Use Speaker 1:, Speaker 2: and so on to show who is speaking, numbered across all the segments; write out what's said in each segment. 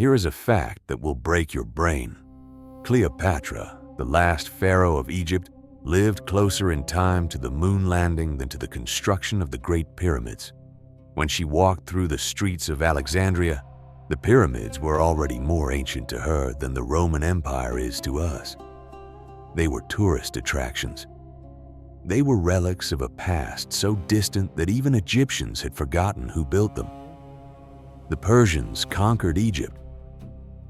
Speaker 1: Here is a fact that will break your brain. Cleopatra, the last pharaoh of Egypt, lived closer in time to the moon landing than to the construction of the Great Pyramids. When she walked through the streets of Alexandria, the pyramids were already more ancient to her than the Roman Empire is to us. They were tourist attractions. They were relics of a past so distant that even Egyptians had forgotten who built them. The Persians conquered Egypt.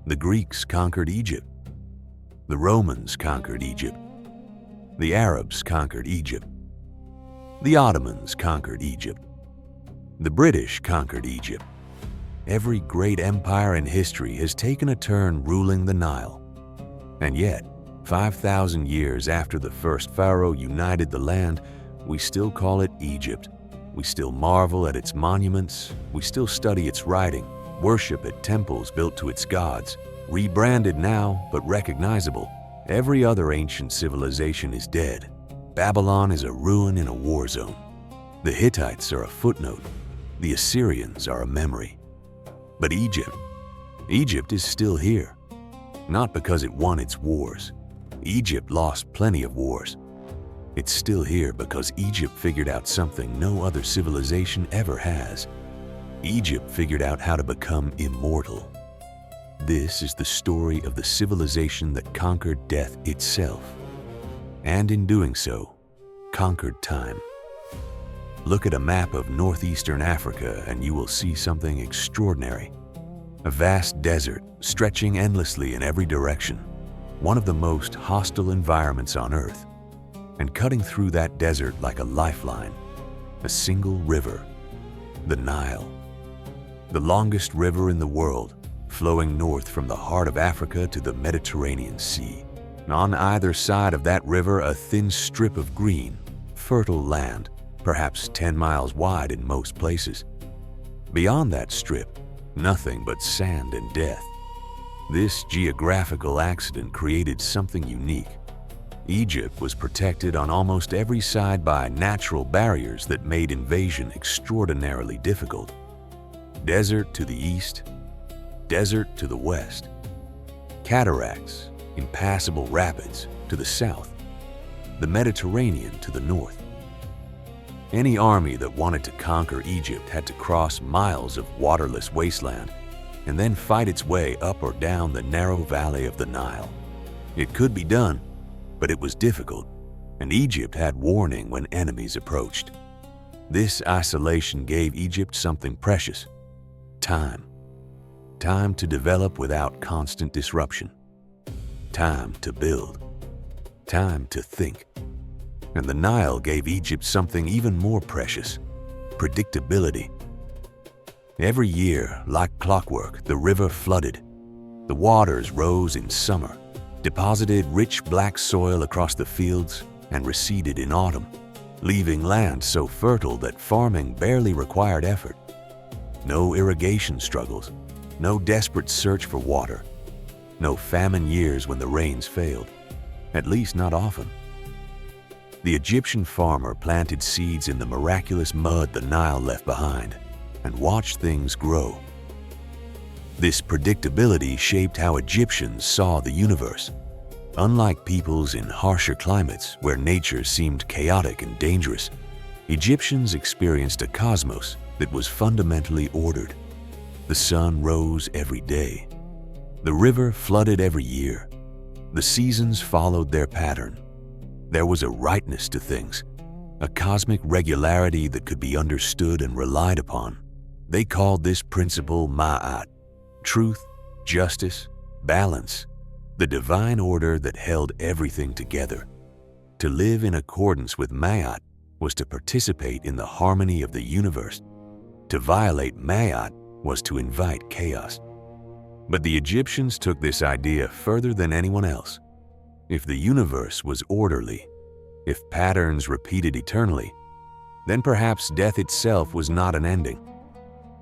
Speaker 1: The Greeks conquered Egypt. The Romans conquered Egypt. The Arabs conquered Egypt. The Ottomans conquered Egypt. The British conquered Egypt. Every great empire in history has taken a turn ruling the Nile. And yet, 5,000 years after the first pharaoh united the land, we still call it Egypt. We still marvel at its monuments. We still study its writing, worship at temples built to its gods, rebranded now but recognizable. Every other ancient civilization is dead. Babylon is a ruin in a war zone. The Hittites are a footnote. The Assyrians are a memory. But Egypt is still here. Not because it won its wars. Egypt lost plenty of wars. It's still here because Egypt figured out something no other civilization ever has. Egypt figured out how to become immortal. This is the story of the civilization that conquered death itself, and in doing so, conquered time. Look at a map of northeastern Africa and you will see something extraordinary. A vast desert stretching endlessly in every direction, one of the most hostile environments on Earth. And cutting through that desert like a lifeline, a single river, the Nile. The longest river in the world, flowing north from the heart of Africa to the Mediterranean Sea. On either side of that river, a thin strip of green, fertile land, perhaps 10 miles wide in most places. Beyond that strip, nothing but sand and death. This geographical accident created something unique. Egypt was protected on almost every side by natural barriers that made invasion extraordinarily difficult. Desert to the east, desert to the west, cataracts, impassable rapids to the south, the Mediterranean to the north. Any army that wanted to conquer Egypt had to cross miles of waterless wasteland and then fight its way up or down the narrow valley of the Nile. It could be done, but it was difficult, and Egypt had warning when enemies approached. This isolation gave Egypt something precious: time. Time to develop without constant disruption. Time to build. Time to think. And the Nile gave Egypt something even more precious: predictability. Every year, like clockwork, the river flooded. The waters rose in summer, deposited rich black soil across the fields, and receded in autumn, leaving land so fertile that farming barely required effort. No irrigation struggles, no desperate search for water, no famine years when the rains failed, at least not often. The Egyptian farmer planted seeds in the miraculous mud the Nile left behind and watched things grow. This predictability shaped how Egyptians saw the universe. Unlike peoples in harsher climates where nature seemed chaotic and dangerous, Egyptians experienced a cosmos that was fundamentally ordered. The sun rose every day. The river flooded every year. The seasons followed their pattern. There was a rightness to things, a cosmic regularity that could be understood and relied upon. They called this principle Ma'at, truth, justice, balance, the divine order that held everything together. To live in accordance with Ma'at was to participate in the harmony of the universe. To violate Ma'at was to invite chaos. But the Egyptians took this idea further than anyone else. If the universe was orderly, if patterns repeated eternally, then perhaps death itself was not an ending.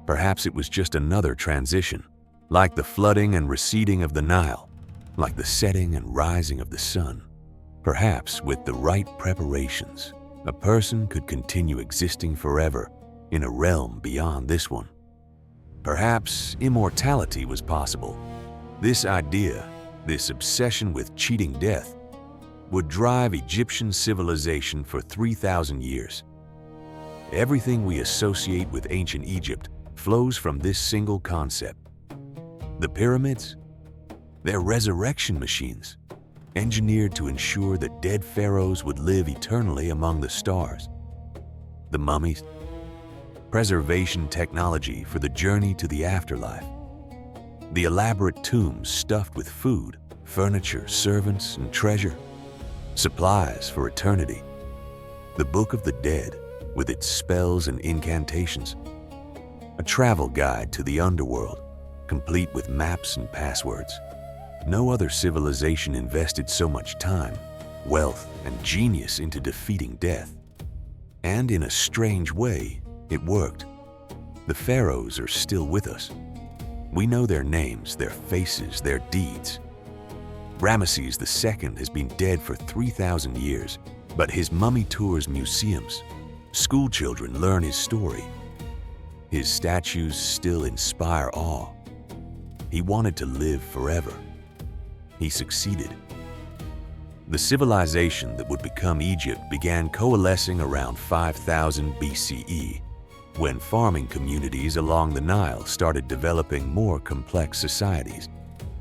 Speaker 1: Perhaps it was just another transition, like the flooding and receding of the Nile, like the setting and rising of the sun. Perhaps with the right preparations, a person could continue existing forever in a realm beyond this one. Perhaps immortality was possible. This idea, this obsession with cheating death, would drive Egyptian civilization for 3,000 years. Everything we associate with ancient Egypt flows from this single concept. The pyramids? They're resurrection machines, engineered to ensure that dead pharaohs would live eternally among the stars. The mummies? Preservation technology for the journey to the afterlife. The elaborate tombs stuffed with food, furniture, servants, and treasure. Supplies for eternity. The Book of the Dead, with its spells and incantations. A travel guide to the underworld, complete with maps and passwords. No other civilization invested so much time, wealth, and genius into defeating death. And in a strange way, it worked. The pharaohs are still with us. We know their names, their faces, their deeds. Ramesses II has been dead for 3,000 years, but his mummy tours museums. Schoolchildren learn his story. His statues still inspire awe. He wanted to live forever. He succeeded. The civilization that would become Egypt began coalescing around 5000 BCE, when farming communities along the Nile started developing more complex societies.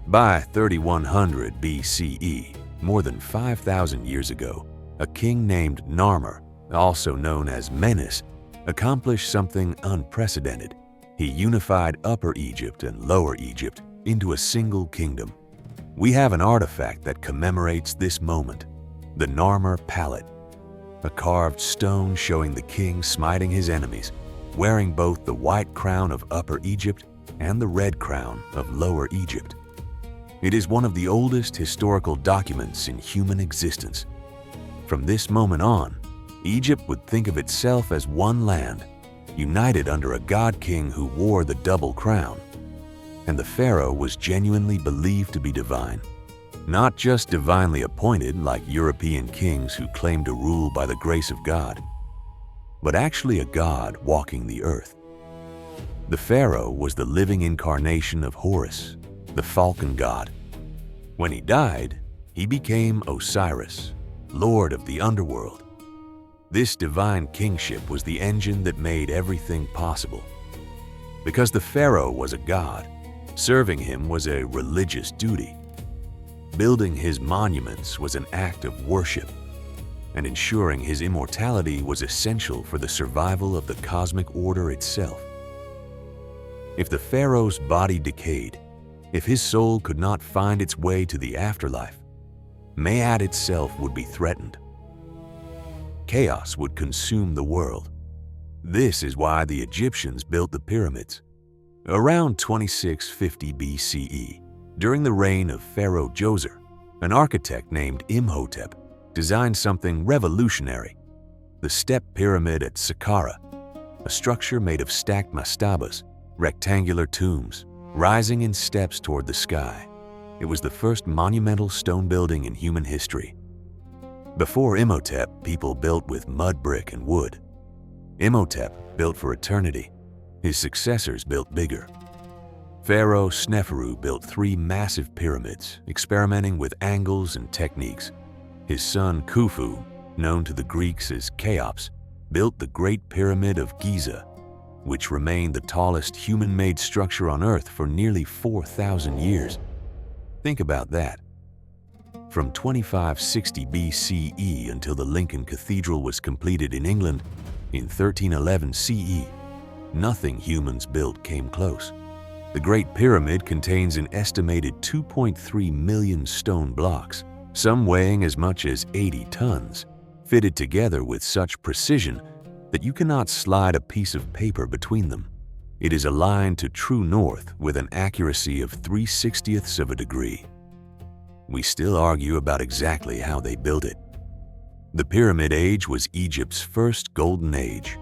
Speaker 1: By 3100 BCE, more than 5,000 years ago, a king named Narmer, also known as Menes, accomplished something unprecedented. He unified Upper Egypt and Lower Egypt into a single kingdom. We have an artifact that commemorates this moment, the Narmer Palette, a carved stone showing the king smiting his enemies, wearing both the white crown of Upper Egypt and the red crown of Lower Egypt. It is one of the oldest historical documents in human existence. From this moment on, Egypt would think of itself as one land, united under a god-king who wore the double crown. And the pharaoh was genuinely believed to be divine, not just divinely appointed like European kings who claim to rule by the grace of God, but actually a god walking the earth. The pharaoh was the living incarnation of Horus, the falcon god. When he died, he became Osiris, lord of the underworld. This divine kingship was the engine that made everything possible. Because the pharaoh was a god, serving him was a religious duty. Building his monuments was an act of worship, and ensuring his immortality was essential for the survival of the cosmic order itself. If the pharaoh's body decayed, if his soul could not find its way to the afterlife, Maat itself would be threatened. Chaos would consume the world. This is why the Egyptians built the pyramids. Around 2650 BCE, during the reign of Pharaoh Djoser, an architect named Imhotep designed something revolutionary, the step pyramid at Saqqara, a structure made of stacked mastabas, rectangular tombs, rising in steps toward the sky. It was the first monumental stone building in human history. Before Imhotep, people built with mud brick and wood. Imhotep built for eternity. His successors built bigger. Pharaoh Sneferu built 3 massive pyramids, experimenting with angles and techniques. His son Khufu, known to the Greeks as Cheops, built the Great Pyramid of Giza, which remained the tallest human-made structure on Earth for nearly 4,000 years. Think about that. From 2560 BCE until the Lincoln Cathedral was completed in England in 1311 CE, nothing humans built came close. The Great Pyramid contains an estimated 2.3 million stone blocks, some weighing as much as 80 tons, fitted together with such precision that you cannot slide a piece of paper between them. It is aligned to true north with an accuracy of 3/60ths of a degree. We still argue about exactly how they built it. The Pyramid Age was Egypt's first golden age,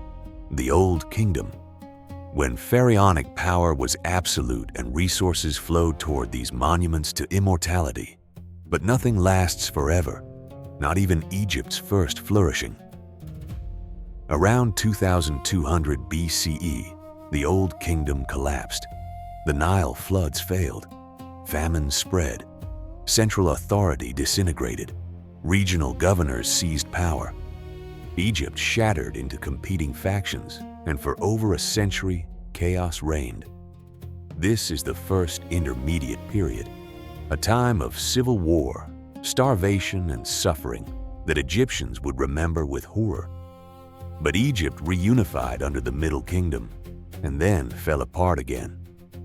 Speaker 1: the Old Kingdom, when pharaonic power was absolute and resources flowed toward these monuments to immortality. But nothing lasts forever, not even Egypt's first flourishing. Around 2200 BCE, The old kingdom collapsed. The Nile floods failed. Famine spread. Central authority disintegrated. Regional governors seized power. Egypt shattered into competing factions, and for over a century, chaos reigned. This is the first intermediate period, a time of civil war, starvation, and suffering that Egyptians would remember with horror. But Egypt reunified under the Middle Kingdom, and then fell apart again,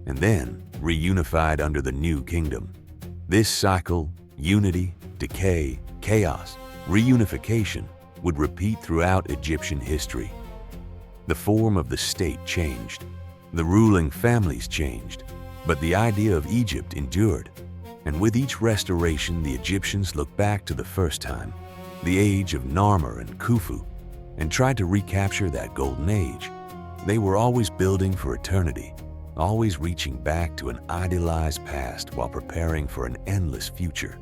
Speaker 1: and then reunified under the New Kingdom. This cycle, unity, decay, chaos, reunification, would repeat throughout Egyptian history. The form of the state changed. The ruling families changed, but the idea of Egypt endured. And with each restoration, the Egyptians looked back to the first time, the age of Narmer and Khufu, and tried to recapture that golden age. They were always building for eternity, always reaching back to an idealized past while preparing for an endless future.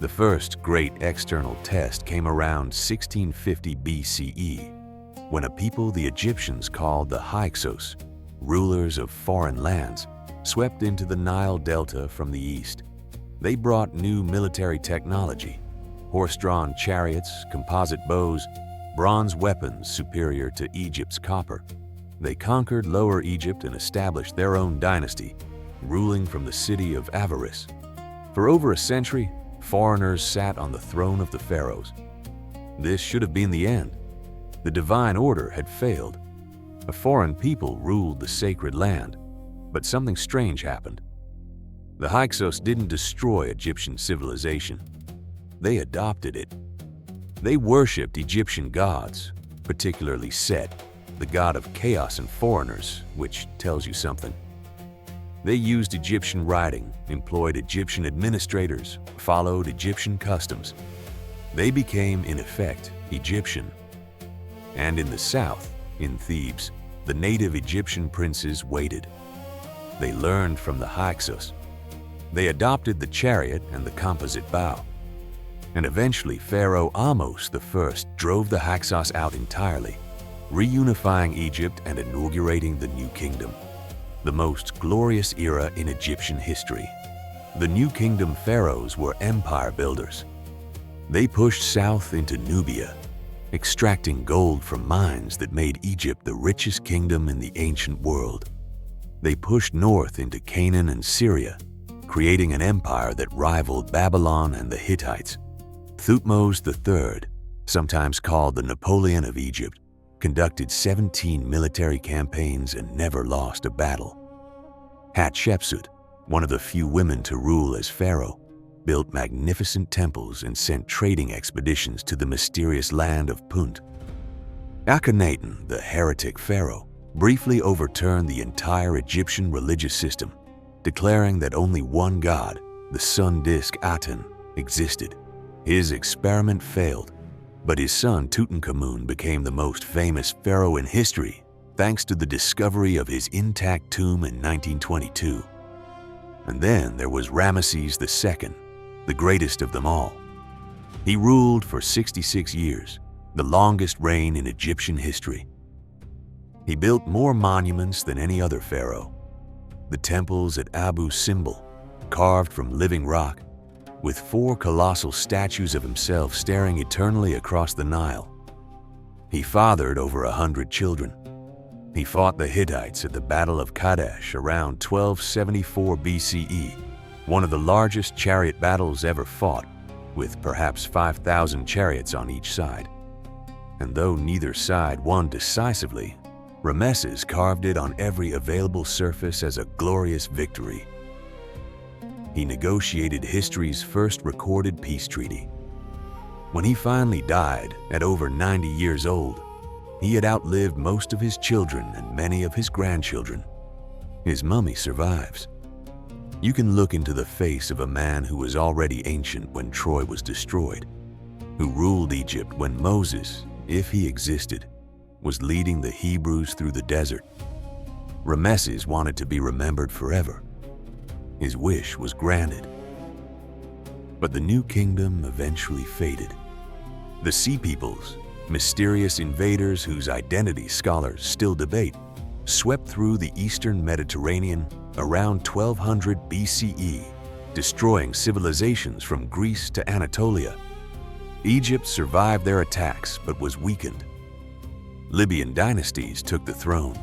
Speaker 1: The first great external test came around 1650 BCE, when a people the Egyptians called the Hyksos, rulers of foreign lands, swept into the Nile Delta from the east. They brought new military technology, horse-drawn chariots, composite bows, bronze weapons superior to Egypt's copper. They conquered Lower Egypt and established their own dynasty, ruling from the city of Avaris. For over a century, foreigners sat on the throne of the pharaohs. This should have been the end. The divine order had failed. A foreign people ruled the sacred land, but something strange happened. The Hyksos didn't destroy Egyptian civilization. They adopted it. They worshipped Egyptian gods, particularly Set, the god of chaos and foreigners, which tells you something. They used Egyptian writing, employed Egyptian administrators, followed Egyptian customs. They became, in effect, Egyptian. And in the south, in Thebes, the native Egyptian princes waited. They learned from the Hyksos. They adopted the chariot and the composite bow. And eventually Pharaoh Ahmose I drove the Hyksos out entirely, reunifying Egypt and inaugurating the New Kingdom, the most glorious era in Egyptian history. The New Kingdom pharaohs were empire builders. They pushed south into Nubia, extracting gold from mines that made Egypt the richest kingdom in the ancient world. They pushed north into Canaan and Syria, creating an empire that rivaled Babylon and the Hittites. Thutmose III, sometimes called the Napoleon of Egypt, conducted 17 military campaigns and never lost a battle. Hatshepsut, one of the few women to rule as pharaoh, built magnificent temples and sent trading expeditions to the mysterious land of Punt. Akhenaten, the heretic pharaoh, briefly overturned the entire Egyptian religious system, declaring that only one god, the sun disk Aten, existed. His experiment failed, but his son Tutankhamun became the most famous pharaoh in history thanks to the discovery of his intact tomb in 1922. And then there was Ramesses II, the greatest of them all. He ruled for 66 years, the longest reign in Egyptian history. He built more monuments than any other pharaoh. The temples at Abu Simbel, carved from living rock, with 4 colossal statues of himself staring eternally across the Nile. He fathered over 100 children. He fought the Hittites at the Battle of Kadesh around 1274 BCE, one of the largest chariot battles ever fought, with perhaps 5,000 chariots on each side. And though neither side won decisively, Ramesses carved it on every available surface as a glorious victory. He negotiated history's first recorded peace treaty. When he finally died at over 90 years old, he had outlived most of his children and many of his grandchildren. His mummy survives. You can look into the face of a man who was already ancient when Troy was destroyed, who ruled Egypt when Moses, if he existed, was leading the Hebrews through the desert. Ramesses wanted to be remembered forever. His wish was granted. But the New Kingdom eventually faded. The Sea Peoples, mysterious invaders whose identity scholars still debate, swept through the eastern Mediterranean around 1200 BCE, destroying civilizations from Greece to Anatolia. Egypt survived their attacks but was weakened. Libyan dynasties took the throne.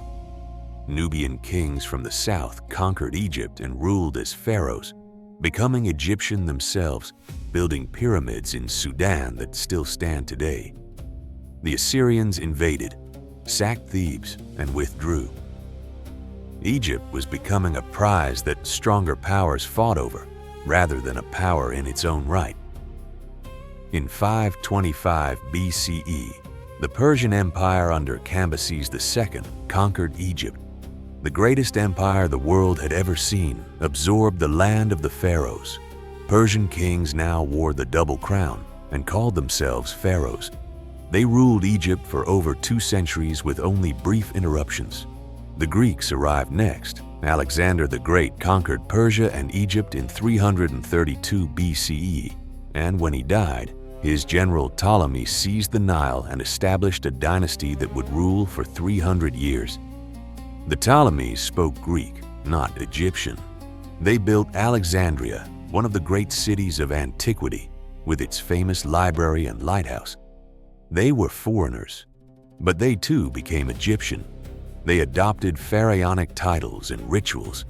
Speaker 1: Nubian kings from the south conquered Egypt and ruled as pharaohs, becoming Egyptian themselves, building pyramids in Sudan that still stand today. The Assyrians invaded, sacked Thebes, and withdrew. Egypt was becoming a prize that stronger powers fought over, rather than a power in its own right. In 525 BCE, the Persian Empire under Cambyses II conquered Egypt. The greatest empire the world had ever seen, absorbed the land of the pharaohs. Persian kings now wore the double crown and called themselves pharaohs. They ruled Egypt for over 2 centuries with only brief interruptions. The Greeks arrived next. Alexander the Great conquered Persia and Egypt in 332 BCE, and when he died, his general Ptolemy seized the Nile and established a dynasty that would rule for 300 years. The Ptolemies spoke Greek, not Egyptian. They built Alexandria, one of the great cities of antiquity, with its famous library and lighthouse. They were foreigners, but they too became Egyptian. They adopted pharaonic titles and rituals.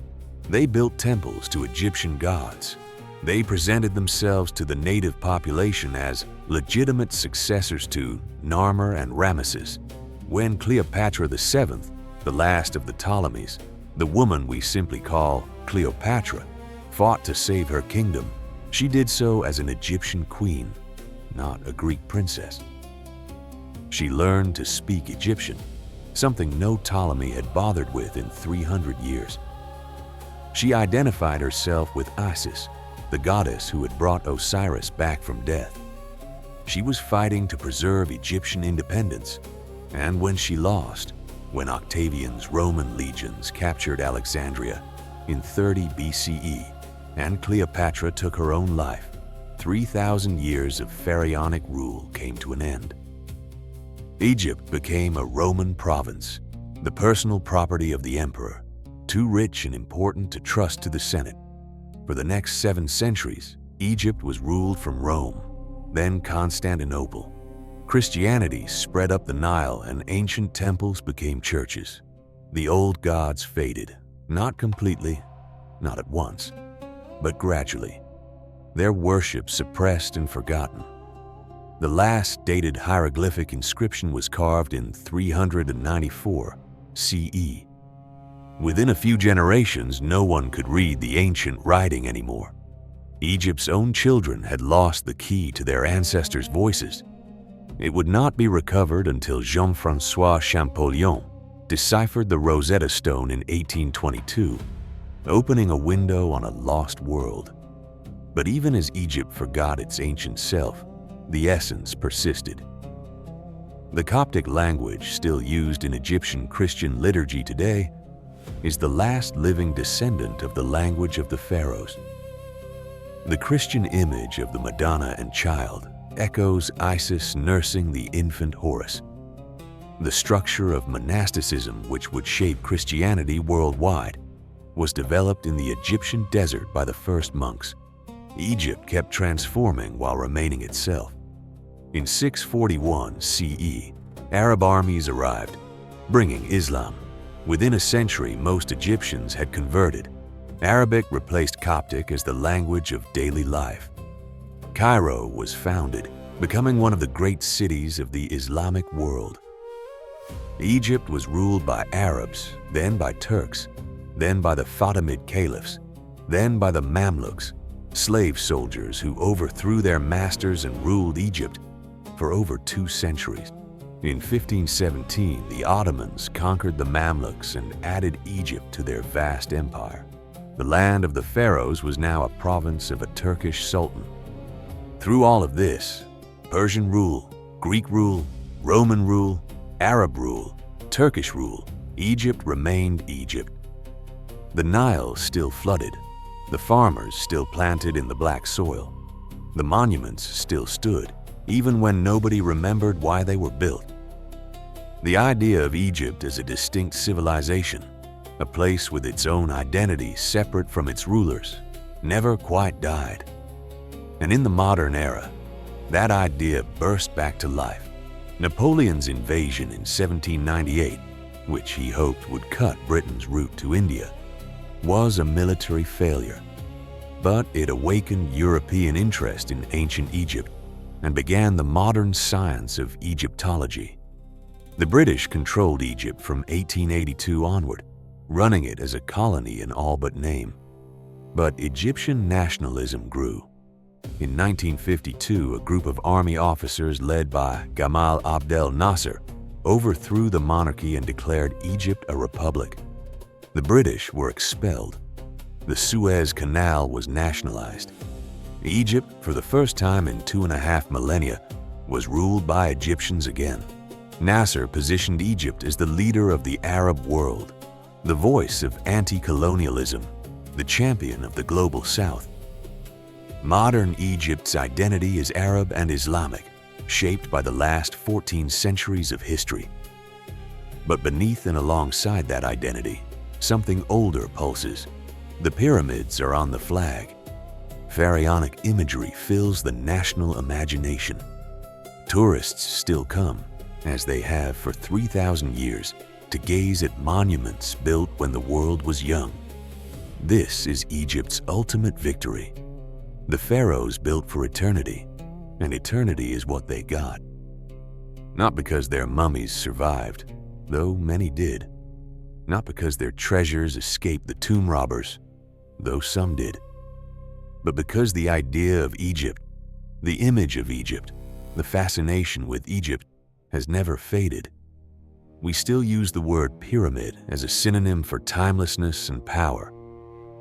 Speaker 1: They built temples to Egyptian gods. They presented themselves to the native population as legitimate successors to Narmer and Ramesses. When Cleopatra VII, the last of the Ptolemies, the woman we simply call Cleopatra, fought to save her kingdom, she did so as an Egyptian queen, not a Greek princess. She learned to speak Egyptian, something no Ptolemy had bothered with in 300 years. She identified herself with Isis, the goddess who had brought Osiris back from death. She was fighting to preserve Egyptian independence, and when she lost, when Octavian's Roman legions captured Alexandria in 30 BCE and Cleopatra took her own life, 3,000 years of pharaonic rule came to an end. Egypt became a Roman province, the personal property of the emperor, too rich and important to trust to the Senate. For the next 7 centuries, Egypt was ruled from Rome, then Constantinople. Christianity spread up the Nile and ancient temples became churches. The old gods faded, not completely, not at once, but gradually. Their worship suppressed and forgotten. The last dated hieroglyphic inscription was carved in 394 CE. Within a few generations, no one could read the ancient writing anymore. Egypt's own children had lost the key to their ancestors' voices. It would not be recovered until Jean-François Champollion deciphered the Rosetta Stone in 1822, opening a window on a lost world. But even as Egypt forgot its ancient self, the essence persisted. The Coptic language, still used in Egyptian Christian liturgy today, is the last living descendant of the language of the pharaohs. The Christian image of the Madonna and Child echoes Isis nursing the infant Horus. The structure of monasticism, which would shape Christianity worldwide, was developed in the Egyptian desert by the first monks. Egypt kept transforming while remaining itself. In 641 CE, Arab armies arrived, bringing Islam. Within a century, most Egyptians had converted. Arabic replaced Coptic as the language of daily life. Cairo was founded, becoming one of the great cities of the Islamic world. Egypt was ruled by Arabs, then by Turks, then by the Fatimid caliphs, then by the Mamluks, slave soldiers who overthrew their masters and ruled Egypt for over 2 centuries. In 1517, the Ottomans conquered the Mamluks and added Egypt to their vast empire. The land of the pharaohs was now a province of a Turkish sultan. Through all of this, Persian rule, Greek rule, Roman rule, Arab rule, Turkish rule, Egypt remained Egypt. The Nile still flooded, the farmers still planted in the black soil, the monuments still stood, even when nobody remembered why they were built. The idea of Egypt as a distinct civilization, a place with its own identity separate from its rulers, never quite died. And in the modern era, that idea burst back to life. Napoleon's invasion in 1798, which he hoped would cut Britain's route to India, was a military failure. But it awakened European interest in ancient Egypt and began the modern science of Egyptology. The British controlled Egypt from 1882 onward, running it as a colony in all but name. But Egyptian nationalism grew. In 1952, a group of army officers led by Gamal Abdel Nasser overthrew the monarchy and declared Egypt a republic. The British were expelled. The Suez Canal was nationalized. Egypt, for the first time in 2.5 millennia, was ruled by Egyptians again. Nasser positioned Egypt as the leader of the Arab world, the voice of anti-colonialism, the champion of the global South. Modern Egypt's identity is Arab and Islamic, shaped by the last 14 centuries of history. But beneath and alongside that identity, something older pulses. The pyramids are on the flag. Pharaonic imagery fills the national imagination. Tourists still come, as they have for 3,000 years, to gaze at monuments built when the world was young. This is Egypt's ultimate victory. The pharaohs built for eternity, and eternity is what they got. Not because their mummies survived, though many did. Not because their treasures escaped the tomb robbers, though some did. But because the idea of Egypt, the image of Egypt, the fascination with Egypt has never faded. We still use the word pyramid as a synonym for timelessness and power.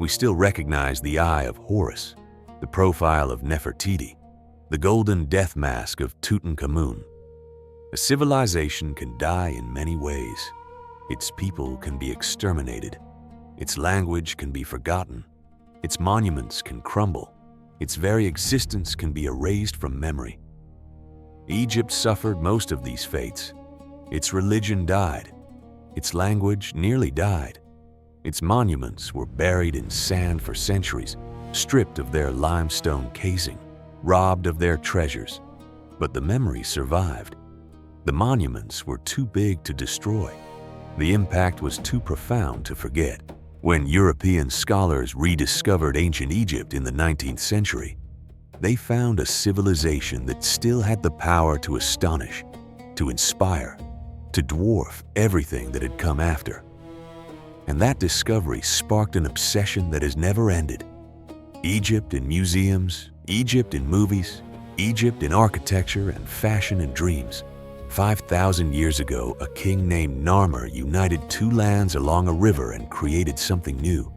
Speaker 1: We still recognize the eye of Horus, the profile of Nefertiti, the golden death mask of Tutankhamun. A civilization can die in many ways. Its people can be exterminated. Its language can be forgotten. Its monuments can crumble. Its very existence can be erased from memory. Egypt suffered most of these fates. Its religion died. Its language nearly died. Its monuments were buried in sand for centuries, stripped of their limestone casing, robbed of their treasures. But the memory survived. The monuments were too big to destroy. The impact was too profound to forget. When European scholars rediscovered ancient Egypt in the 19th century, they found a civilization that still had the power to astonish, to inspire, to dwarf everything that had come after. And that discovery sparked an obsession that has never ended. Egypt in museums, Egypt in movies, Egypt in architecture and fashion and dreams. 5,000 years ago, a king named Narmer united two lands along a river and created something new.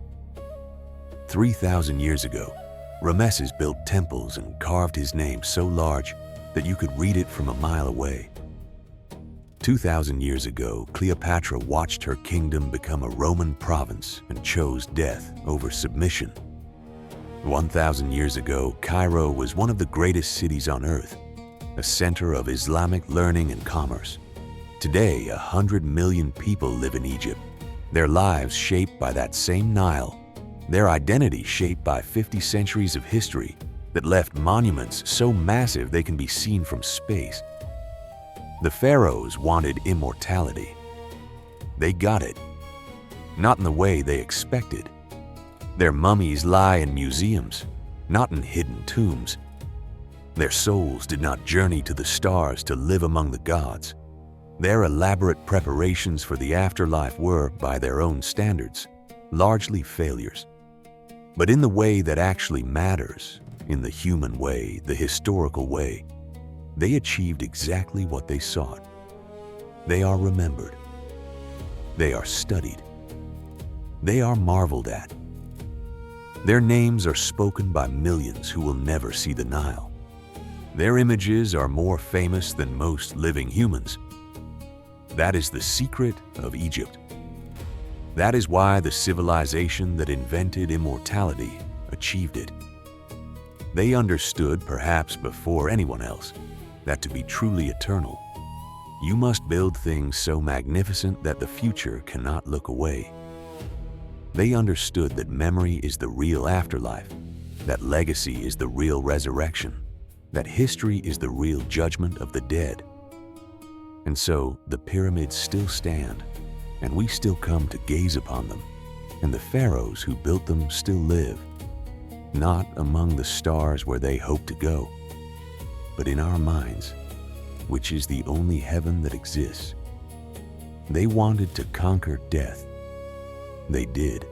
Speaker 1: 3,000 years ago, Ramesses built temples and carved his name so large that you could read it from a mile away. 2,000 years ago, Cleopatra watched her kingdom become a Roman province and chose death over submission. 1,000 years ago, Cairo was one of the greatest cities on earth, a center of Islamic learning and commerce. Today, 100 million people live in Egypt, their lives shaped by that same Nile, their identity shaped by 50 centuries of history that left monuments so massive they can be seen from space. The pharaohs wanted immortality. They got it, not in the way they expected. Their mummies lie in museums, not in hidden tombs. Their souls did not journey to the stars to live among the gods. Their elaborate preparations for the afterlife were, by their own standards, largely failures. But in the way that actually matters, in the human way, the historical way, they achieved exactly what they sought. They are remembered. They are studied. They are marveled at. Their names are spoken by millions who will never see the Nile. Their images are more famous than most living humans. That is the secret of Egypt. That is why the civilization that invented immortality achieved it. They understood, perhaps before anyone else, that to be truly eternal, You must build things so magnificent that the future cannot look away. They understood that memory is the real afterlife, that legacy is the real resurrection, that history is the real judgment of the dead. And so the pyramids still stand, and we still come to gaze upon them, and the pharaohs who built them still live, not among the stars where they hope to go, but in our minds, which is the only heaven that exists. They wanted to conquer death. They did.